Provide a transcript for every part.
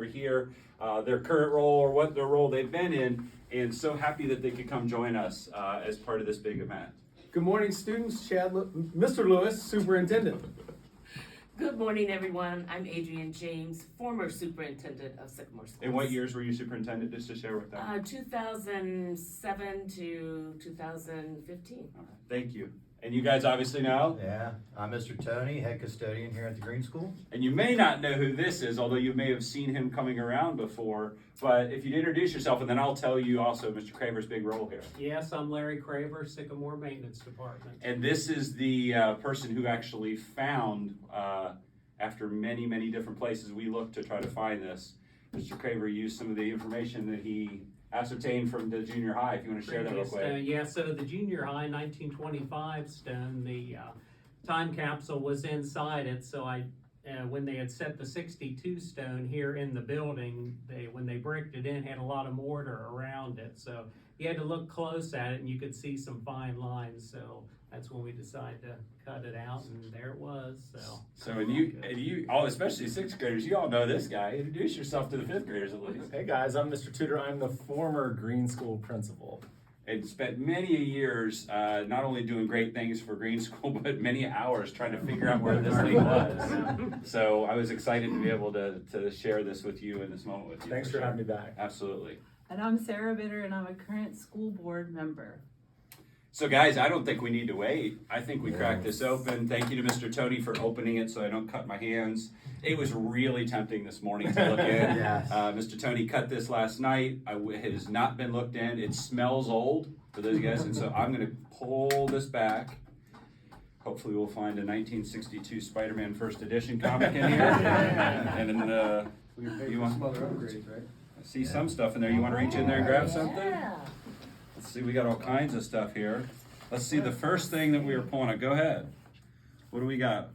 here, their current role or what their role they've been in, and so happy that they could come join us as part of this big event. Good morning, students. Mr. Lewis, Superintendent. Good morning, everyone. I'm Adrienne James, former superintendent of Sycamore Schools. And what years were you superintendent, just to share with them? 2007 to 2015. All right, thank you. And you guys obviously know? Yeah, I'm Mr. Tony, head custodian here at the Greene School. And you may not know who this is, although you may have seen him coming around before. But if you'd introduce yourself, and then I'll tell you also Mr. Craver's big role here. Yes, I'm Larry Craver, Sycamore Maintenance Department. And this is the person who actually found, after many, many different places we looked to try to find this. Mr. Craver used some of the information that he ascertained from the junior high, if you want to share that real quick. Yeah, so the junior high 1925 stone, the time capsule was inside it, so when they had set the 62 stone here in the building, when they bricked it in, had a lot of mortar around it, so you had to look close at it and you could see some fine lines, so that's when we decided to cut it out, and there it was. And you all, especially sixth graders, you all know this guy. Introduce yourself to the fifth graders at least. Hey guys, I'm Mr. Tudor. I'm the former Greene School principal. And spent many years not only doing great things for Greene School, but many hours trying to figure out where this thing was. So I was excited to be able to share this with you in this moment with you. Thanks for having me back. Absolutely. And I'm Sarah Bitter, and I'm a current school board member. So guys, I don't think we need to wait. I think we cracked this open. Thank you to Mr. Tony for opening it so I don't cut my hands. It was really tempting this morning to look in. Yes. Mr. Tony cut this last night. It has not been looked in. It smells old for those guys, and so I'm going to pull this back. Hopefully we'll find a 1962 Spider-Man First Edition comic in here. And then you want some other upgrades, right? I see some stuff in there. You want to reach in there and grab something? Yeah. Let's see, we got all kinds of stuff here. Let's see the first thing that we were pulling up. Go ahead. What do we got?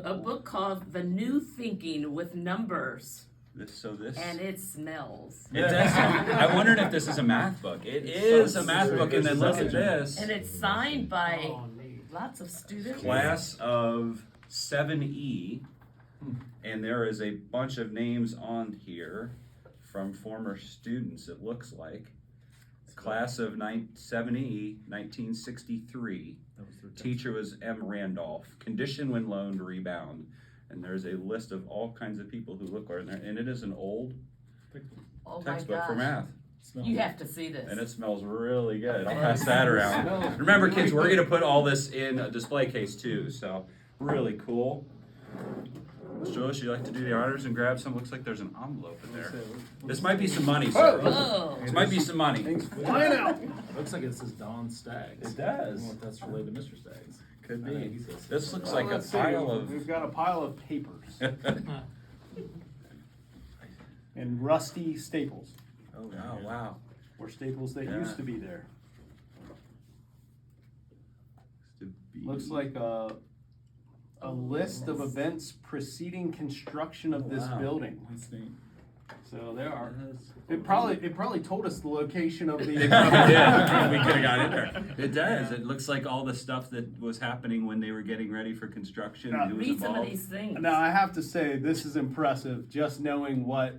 A book called The New Thinking with Numbers, This. and it smells. It does. I wondered if this is a math book. It is a math book, and then look at this. And it's signed by Oh, neat. lots of students. Class of 7E, and there is a bunch of names on here from former students, it looks like. Class of 7E, 1963. Teacher was M. Randolph. Condition when loaned, rebound. And there's a list of all kinds of people who look like there. And it is an old Oh my textbook for gosh. math. You have to see this. And it smells really good. I'll pass that around. Remember, kids, we're going to put all this in a display case too. So, really cool. Mr. Lewis, you like to do the honors and grab some? Looks like there's an envelope in there. This might be some money, sir. Oh. This might be some money. Thanks for flying out. Looks like it says Don Staggs. It does. I don't know if that's related to Mr. Staggs. Could I think be. he says- This looks like a pile of. We've got a pile of papers and rusty staples, Oh, wow. or staples that Yeah. used to be there. To be- Looks like a list of events preceding construction of this Wow. building. That's neat. So there are. It probably told us the location of the. It probably did. We could have got in there. It does. It looks like all the stuff that was happening when they were getting ready for construction. And who was Read some of involved. these things. Now I have to say this is impressive. Just knowing what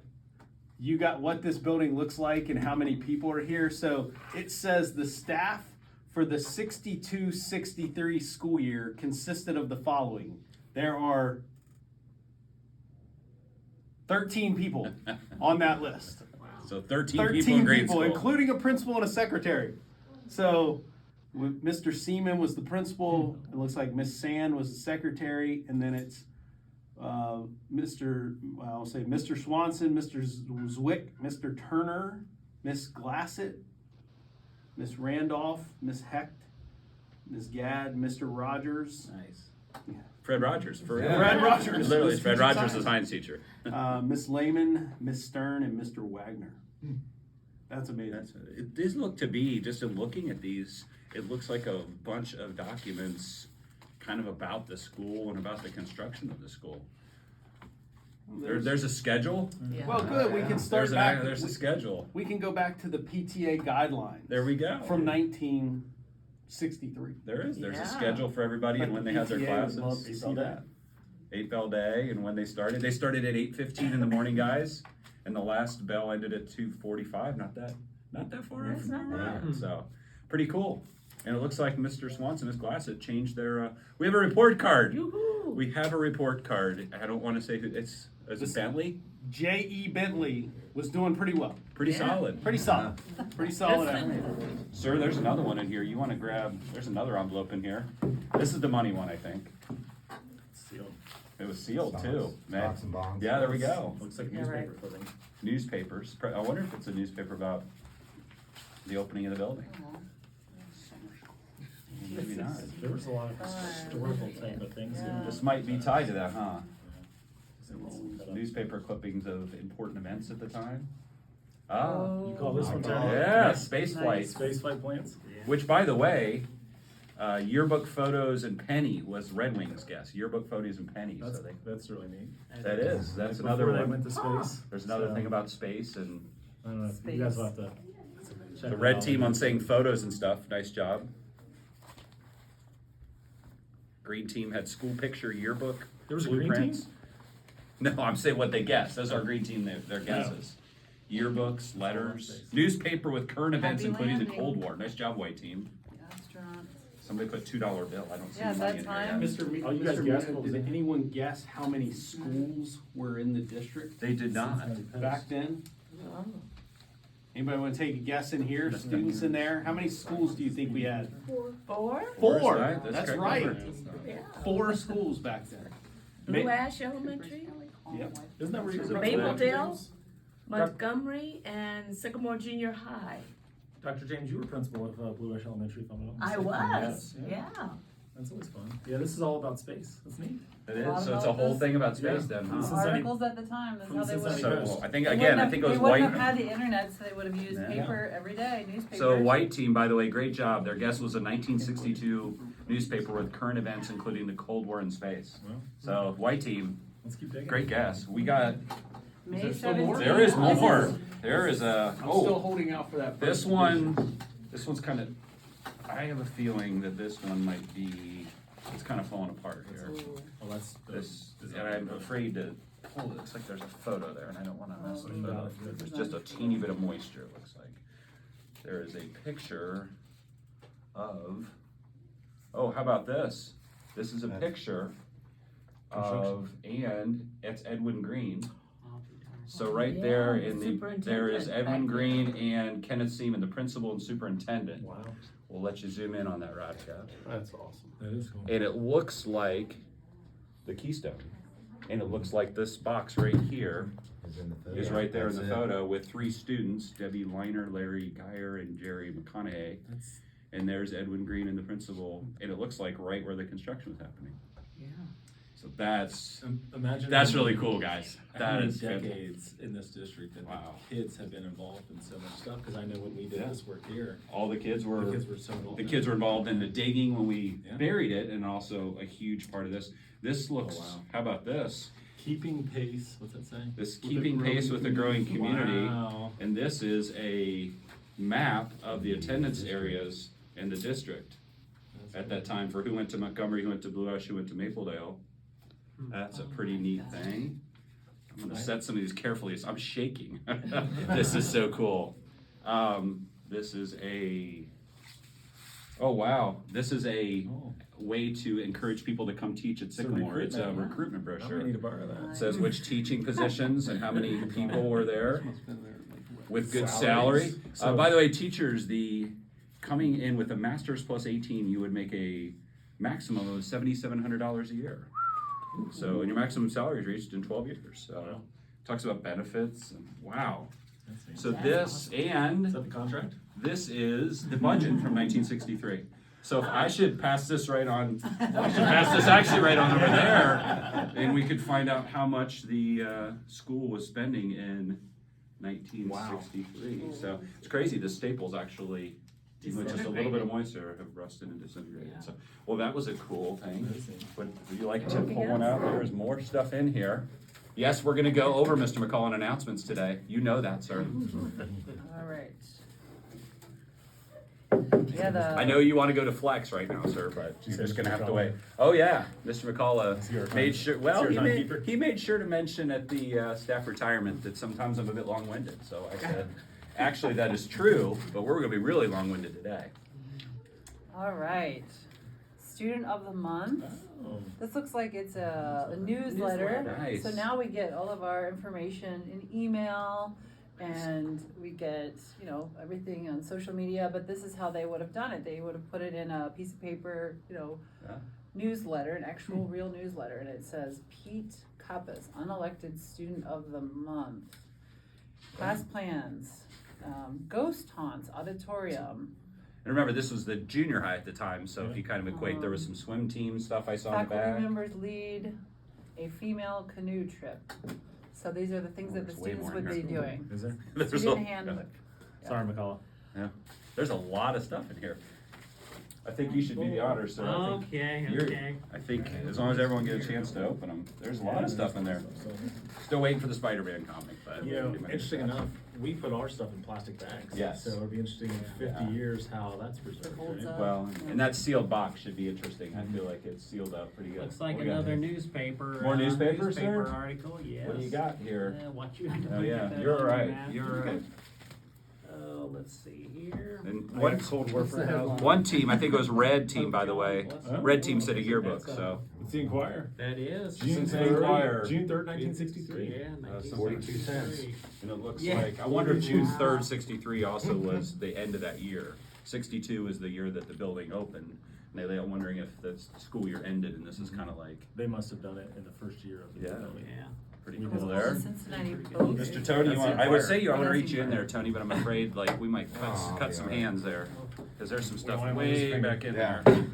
this building looks like and how many people are here. So it says the staff for the 62-63 school year consisted of the following. There are 13 people on that list. So 13 people in grade school. including a principal and a secretary. So Mr. Seaman was the principal. It looks like Miss Sand was the secretary, and then it's Mr. Swanson, Mr. Zwick, Mr. Turner, Miss Glassett, Miss Randolph, Miss Hecht, Miss Gadd, Mr. Rogers. Nice. Fred Rogers. For real. Fred Rogers. Literally, Miss Fred Teacher Rogers, the Science. science teacher. Miss Lehman, Miss Stern, and Mr. Wagner. That's amazing. These look to be, just in looking at these, it looks like a bunch of documents kind of about the school and about the construction of the school. There's a schedule. Yeah. Well, good. We can start back. There's a schedule. We can go back to the PTA guidelines. There we go. From 1963. There's a Yeah. schedule for everybody and when they had their PTA would love classes. to You see saw that. 8 bell day, and when they started at 8:15 in the morning, guys, and the last bell ended at 2:45. Not that far out That's from not there. bad. So pretty cool. And it looks like Mr. Swanson and his class had changed their. We have a report card. Yoo-hoo. We have a report card. I don't want to say who it's. Is it Bentley? J.E. Bentley was doing pretty well. Pretty Yeah. solid. Pretty solid. Pretty solid. That's effort. Sir, there's another one in here. You want to grab? There's another envelope in here. This is the money one, I think. Sealed. It was sealed too. Man. Stocks and bonds. Yeah, there we go. Looks like Yeah, newspaper right. clipping. Newspapers. I wonder if it's a newspaper about the opening of the building. Maybe not. There was a lot of historical thing, but things. Yeah. This might be tied to that, huh? Newspaper. Newspaper clippings of important events at the time. Ah, You call this one Oh, Tony? yeah, space flight. Space flight plans? Which, by the way, yearbook photos and penny was Red Wings guess. Yearbook photos and pennies. That's, So that's really neat. that is. That's Before another they one. went to space. There's another so, thing about space and I don't know, if you guys will have to. check the that red out. team on saying photos and stuff. Nice job. Green team had school picture yearbook. There was a green blueprints. team? No, I'm saying what they guessed. Those are green team, their guesses. Yearbooks, letters, newspaper with current events, Happy including the landing. Cold War. Nice job, white team. Restaurant. Somebody put $2 bill. I don't see Yeah, money that in here time. yet. Mr. Oh, you guys Mr. guessed Mina, what was did it? anyone guess how many schools were in the district They did not. back then? Oh. Anybody want to take a guess in here? Students in there? How many schools do you think we had? 4? Four. Right? That's correct right. number. Yeah. 4 schools back then. Blue Ash Elementary, Yep. Isn't that where you Mapledale, Montgomery, and Sycamore Junior High. Dr. James, you were principal of Blue Ash Elementary, if I'm not I mistaken. was, Yes, yeah. That's always fun. Yeah, this is all about space. That's neat. It A is. lot So it's a about whole this. thing about space Yeah. then, This huh? is- Articles at the time, that's From how they would Cincinnati have. So I think They again, I wouldn't think have- it was They wouldn't white. have had the internet, so they would have used Yeah. paper every day, newspapers. So white team, by the way, great job. Their guess was a 1962 newspaper with current events, including the Cold War in space. Well, So white team, let's keep digging. great guess. We got. May there still more? 17th. There is more. There is a. I'm still Oh, holding out for that. this first one. This one's kind of. I have a feeling that this one might be. It's kind of falling apart here. Oh, that's This, and I'm afraid to pull. It looks like there's a photo there, and I don't want to mess the photo up. There's just a teeny bit of moisture. It looks like there is a picture of. Oh, how about this? This is a picture of, and it's Edwin Greene. So right Yeah, there the in the, there is superintendent Edwin back Greene and Kenneth Seaman, the principal and superintendent. Wow, We'll let you zoom in on that, Radka. That's awesome. that is cool. And it looks like the Keystone. And it looks like this box right here Is in the photo. is right there in the That's it. photo with 3 students, Debbie Leiner, Larry Geyer, and Jerry McConaughey. That's, And there's Edwin Greene and the principal, and it looks like right where the construction was happening. Yeah. So that's imagine. really cool, guys. How That many is fantastic. decades in this district that Wow. the kids have been involved in so much stuff, because I know when we did Yeah. this work here, All the kids the were kids were so involved. the in kids it. were involved in the digging when we Yeah. buried it, and also a huge part of this. This looks. wow. How about this? Keeping pace, what's that saying? This With the keeping growing pace with the growing community. Wow. And this is a map of the attendance areas in the district That's at that time for who went to Montgomery, who went to Blue Ash, who went to Mapledale. That's a pretty neat thing. I'm gonna set some of these carefully. I'm shaking. This is so cool. This is a. Oh wow! This is a Oh, way to encourage people to come teach at It's a Sycamore. It's a recruitment. recruitment I brochure. might need to borrow that. It says which teaching positions and how many people were there with good salary. Salaries. So- By the way, teachers, the coming in with a master's plus 18, you would make a maximum of $7,700 a year. So, and your maximum salary is reached in 12 years. So, Wow. talks about benefits and wow. That's neat. So That's this Is and that the contract? this is the budget from 1963. So if I should pass this right on, I should pass this actually right on over there, and we could find out how much the school was spending in 1963. So it's crazy. The staples actually, even with just a little bit of moisture, have rusted and disintegrated. Yeah. So, well, that was a cool thing. That is neat. Would you like to pull one out? There is more stuff in here. Yes, we're gonna go over Mr. McCullen announcements today. You know that, sir. All right. Yeah, I know you want to go to Flex right now, sir, but She you're said just Mr. gonna have to McCullough. wait. Oh, yeah, Mr. Is he your McCullough made time- sure, well, is he he your made, timekeeper? he made sure to mention at the staff retirement that sometimes I'm a bit long-winded, so I said, actually, that is true, but we're gonna be really long-winded today. all right. Student of the month. Oh. This looks like it's a newsletter. Nice. So now we get all of our information in email and we get, you know, everything on social media, but this is how they would have done it. They would have put it in a piece of paper, you know, Yeah. newsletter, an actual real newsletter, and it says Pete Kappas, unelected student of the month. Class plans, ghost haunts, auditorium, And remember, this was the junior high at the time, so if you kind of equate, there was some swim team stuff I saw in the faculty back. members lead a female canoe trip. So these are the things that the There's way students more would in be here. doing. Is there? There's a- Student handbook. Sorry, McCullough. There's a lot of stuff in here. I think you should be the honor, sir. I think Okay, you're- okay. I think as long as everyone gets a chance to open them, there's a lot of stuff in there. So, Still waiting for the Spider-Man comic, but. you know, interesting enough, we put our stuff in plastic bags. Yes. So it'll be interesting in 50 Yeah. years how that's preserved. Holds right? up. Well, and that sealed box should be interesting. I feel like it's sealed up pretty good. Looks like What we got another here? newspaper. More newspapers, sir? Newspaper article, yes. What do you got here? What you. Oh, yeah, you're all right. You're all right. Oh, let's see here. And I one, got Cold War for the house. one team, I think it was Red Team, by the way. Oh. Red Team said a yearbook, so. It's the Inquirer. That is. June Cincinnati 3rd, Inquirer. June 3rd, 1963. Yeah, some 42 cents. 1963. And it looks Yeah. like, I wonder if June 3rd, 63 also was the end of that year. 62 was the year that the building opened. And they were wondering if the school year ended, and this is kind of like, They must have done it in the first year of the Yeah. building. Yeah. pretty We cool did there. Cincinnati Post. Mr. Tony, That's I would say I want to That's reach you in there, Inquirer. Tony, but I'm afraid like we might Oh, cut some yeah. hands there. Cause there's some stuff don't wanna lose way finger. back in Yeah. there.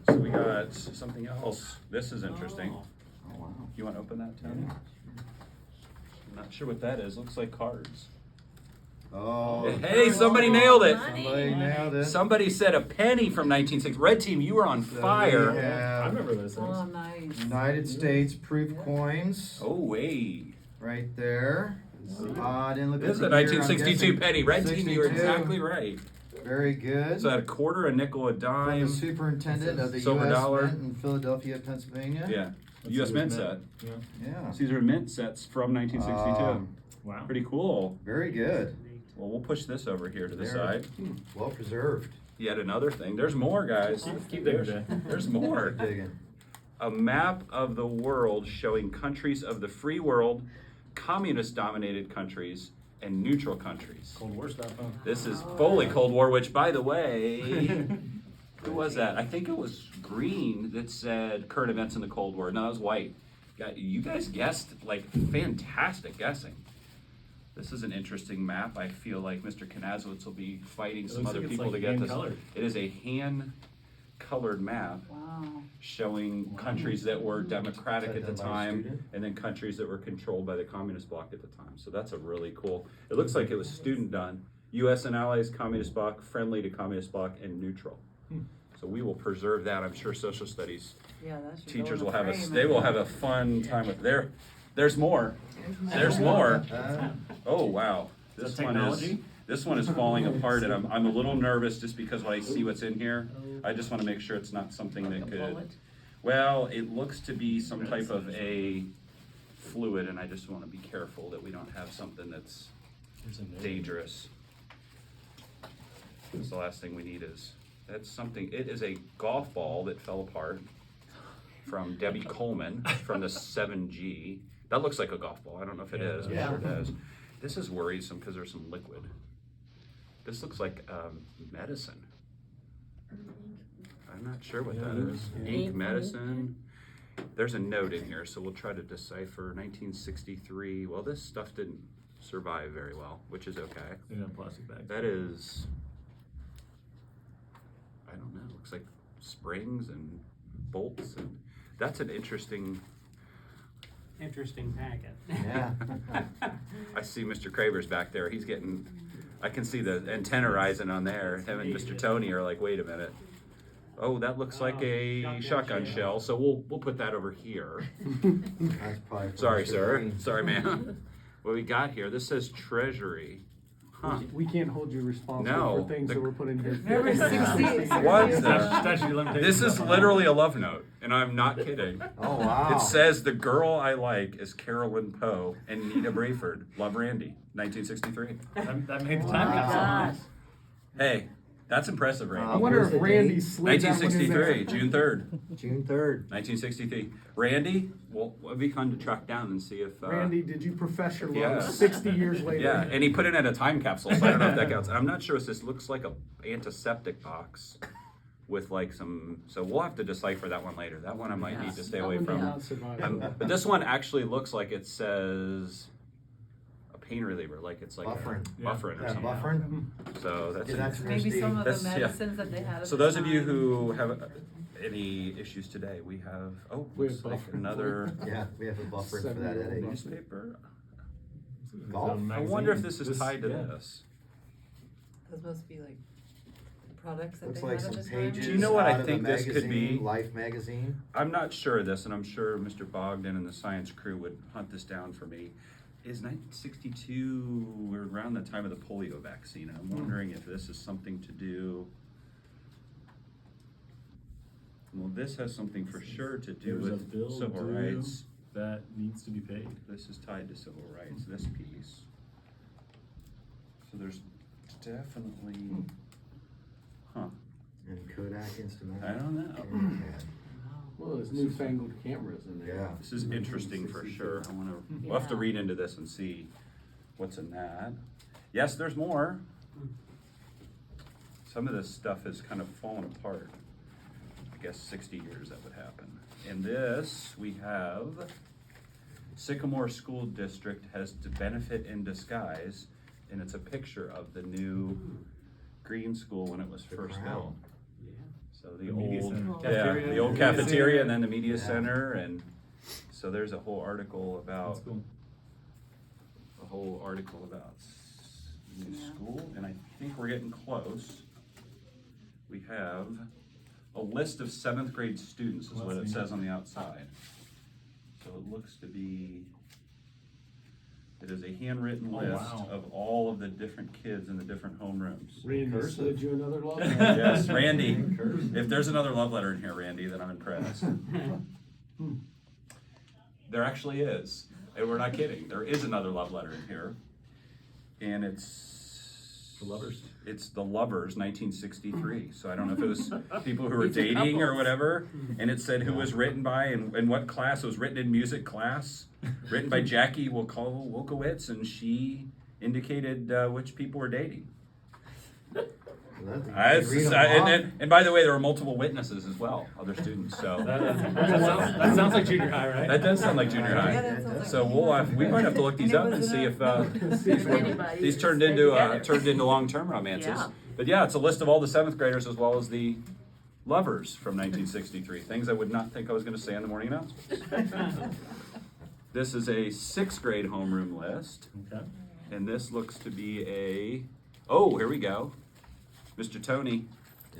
So we got something else. This is interesting. Oh. Oh, wow. You want to open that, Tony? I'm not sure what that is. Looks like cards. Oh. Hey, somebody nailed it. Somebody nailed it. Somebody said a penny from 1960. Red Team, you were on So we fire. I have remember those things. Oh, nice. United States proof coins Oh, wait. right there. I didn't look This at is the a year, I'm 1962 guessing penny. Red Team, you were 62. exactly right. Very good. So I had a quarter, a nickel, a From the dime. superintendent of the Silver U.S. dollar. Mint in Philadelphia, Pennsylvania. Yeah. Let's U.S. see Mint what's set. Yeah. Yeah. These are mint sets from 1962. Wow. Pretty cool. Very good. Well, we'll push this over here to the There. side. Well preserved. Yet another thing. There's more, guys. Keep digging, There's, Jay. there's more. Digging. A map of the world showing countries of the free world, communist-dominated countries, and neutral countries. Cold War stuff, huh? This is fully Cold War, which, by the way, who was that? I think it was Greene that said current events in the Cold War. No, it was White. You guys guessed, like, fantastic guessing. This is an interesting map. I feel like Mr. Kanazowitz will be fighting some looks other like it's, people like, to get this. hand-colored. It is a hand-colored map Wow. showing countries that were democratic Is that at the done by a time, student? and then countries that were controlled by the communist bloc at the time. So that's a really cool, it looks like it was student done. US and allies, communist bloc, friendly to communist bloc, and neutral. So we will preserve that. I'm sure social studies Yeah, that should go teachers in will the have frame, they I will think. have a fun time with there's more. There's more. Uh, Oh, wow. Is This that one is, technology? this one is falling apart, and I'm a little nervous just because when I see what's in here, I just want to make sure it's not something that Like a could, bullet. well, it looks to be some type of a fluid, and I just want to be careful that we don't have something that's Here's a note. dangerous. That's the last thing we need is, that's something, it is a golf ball that fell apart from Debbie Coleman from the 7G. That looks like a golf ball. I don't know if it is. I'm Yeah. sure it is. This is worrisome because there's some liquid. This looks like medicine. I'm not sure what that is. Ink medicine. There's a note in here, so we'll try to decipher 1963. Well, this stuff didn't survive very well, which is okay. In a plastic bag. That is, I don't know, looks like springs and bolts, and that's an interesting, Interesting packet. Yeah. I see Mr. Cravers back there, he's getting, I can see the antenna rising on there. Him and Mr. Tony are like, wait a minute. Oh, that looks like a Shotgun shotgun shell. shell, so we'll put that over here. That's probably from Sorry, Mr. sir, Greene. sorry, ma'am. What we got here, this says Treasury. Huh. We can't hold you responsible No, for things the- that we're putting here. Remember 60 What? Statute of limitations. This is stuff on literally a love note, and I'm not kidding. Oh, wow. It says the girl I like is Carolyn Poe and Nita Brayford. Love Randy, 1963. that made the Oh time my capsule. gosh. Hey, that's impressive, I Randy. wonder Where's if the Randy date? slid that one in there. 1963, June 3rd, June 3rd. 1963. Randy, well, it'd be fun to track down and see if. Randy, did you profess your love Yeah. 60 years later? Yeah, and he put it in a time capsule, so I don't know if that counts. I'm not sure if this looks like a antiseptic box with like some, so we'll have to decipher that one later. That one I might need to stay That away would be from. not survivable. But this one actually looks like it says a pain reliever, like it's like Buffering. buffering or Yeah, something. buffering. So that's Yeah, that's Maybe some of the That's- yeah. medicines that they had at so the those of you time. who have any issues today, we have We looks have like buffering. another Yeah, we have a buffering for that 7-year-old headache. newspaper. Golf? I wonder if this is tied to yeah. this. Those must be like products that Looks they like had at some the time. pages Do you know what I out of a think this could be? magazine, Life magazine. I'm not sure of this, and I'm sure Mr. Bogdan and the science crew would hunt this down for me. Is 1962, we're around the time of the polio vaccine, and I'm wondering if this is something to do. Well, this has something for sure to do There's a with bill civil due rights. that needs to be paid. This is tied to civil rights, this piece. So there's definitely, huh, And Kodak instrument. I don't know. Kodak. Well, there's newfangled cameras in there. Yeah. This is interesting for sure. I wanna, we'll have to Yeah. read into this and see what's in that. Yes, there's more. Some of this stuff has kind of fallen apart. I guess 60 years that would happen. In this, we have Sycamore School District has to benefit in disguise, and it's a picture of the new Greene School when it was The first crown. built. So the The media old, center. yeah, Cafeteria. the old Media cafeteria center. and then the media Yeah. center, and so there's a whole article about, That's cool. a whole article about new Yeah. school, and I think we're getting close. We have a list of 7th grade students is what it says on the outside. So it looks to be, it is a handwritten Oh, list wow. of all of the different kids in the different homerooms. Randy Cursive. slid you another love. Yes, Randy, Cursive. if there's another love letter in here, Randy, then I'm impressed. There actually is, and we're not kidding, there is another love letter in here. And it's. The lovers. It's the lovers, 1963, so I don't know if it was people who were These are dating or couples. whatever. And it said who was written by and what class. It was written in music class, written by Jackie Wolkowitz, and she indicated which people were dating. And by the way, there were multiple witnesses as well, other students, so. That sounds like junior high, right? That does sound like junior Yeah, high. that sounds like So we might have to look these up and see if Anybody these to turned stay into together. long-term romances. Yeah. But yeah, it's a list of all the 7th graders as well as the lovers from 1963. Things I would not think I was going to say in the morning announcement. This is a 6th grade homeroom list, Okay. and this looks to be oh, here we go. Mr. Tony,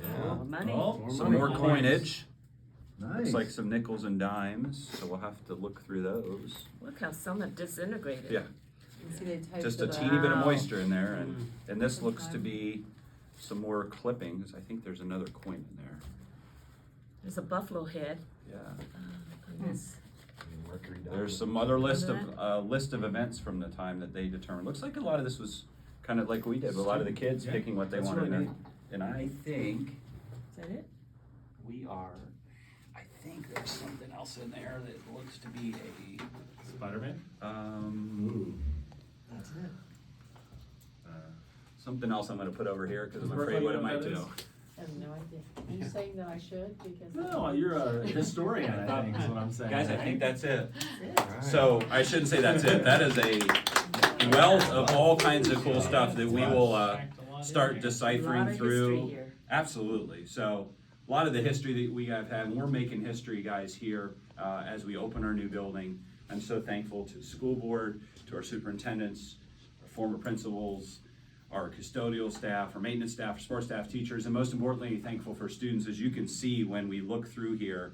Yeah. Money. Oh, some more coinage. Nice. Looks like some nickels and dimes, so we'll have to look through those. Look how some have disintegrated. Yeah. You see they typed Just a it teeny bit of Wow. moisture in there, and this looks to be some more clippings. I think there's another coin in there. There's a buffalo head Yeah. on this. Mercury There's diamond. some other list of events from the time that they determined. Looks like a lot of this was kind of like we did, with a lot of the kids Yeah, picking what they that's wanted. really And I think Is that it? we are. I think there's something else in there that looks to be Spider-Man? Ooh. That's it. Something else I'm going to put over here because I'm Does Mark afraid what know it what might that do. is? I have no idea. Are you saying that I should because? No, you're a historian, I think is what I'm saying. Guys, I think that's it. Alright. So I shouldn't say that's it. That is a wealth of all kinds of cool stuff that we will start A lot deciphering of through. history here. Absolutely. So a lot of the history that we have had, and we're making history, guys, here as we open our new building. I'm so thankful to the school board, to our superintendents, our former principals, our custodial staff, our maintenance staff, our sports staff, teachers, and most importantly, thankful for students. As you can see when we look through here,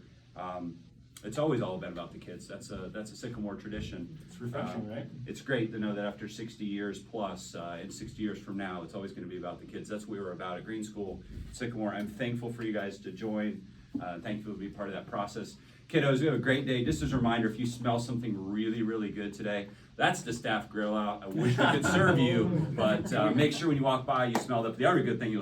it's always all been about the kids. That's a Sycamore tradition. It's refreshing, right? It's great to know that after 60 years plus, and 60 years from now, it's always going to be about the kids. That's what we were about at Greene School, Sycamore. I'm thankful for you guys to join. Thankful to be part of that process. Kiddos, we have a great day. Just as a reminder, if you smell something really, really good today, that's the staff grill out. I wish we could serve you, but make sure when you walk by, you smell that. The other good thing you'll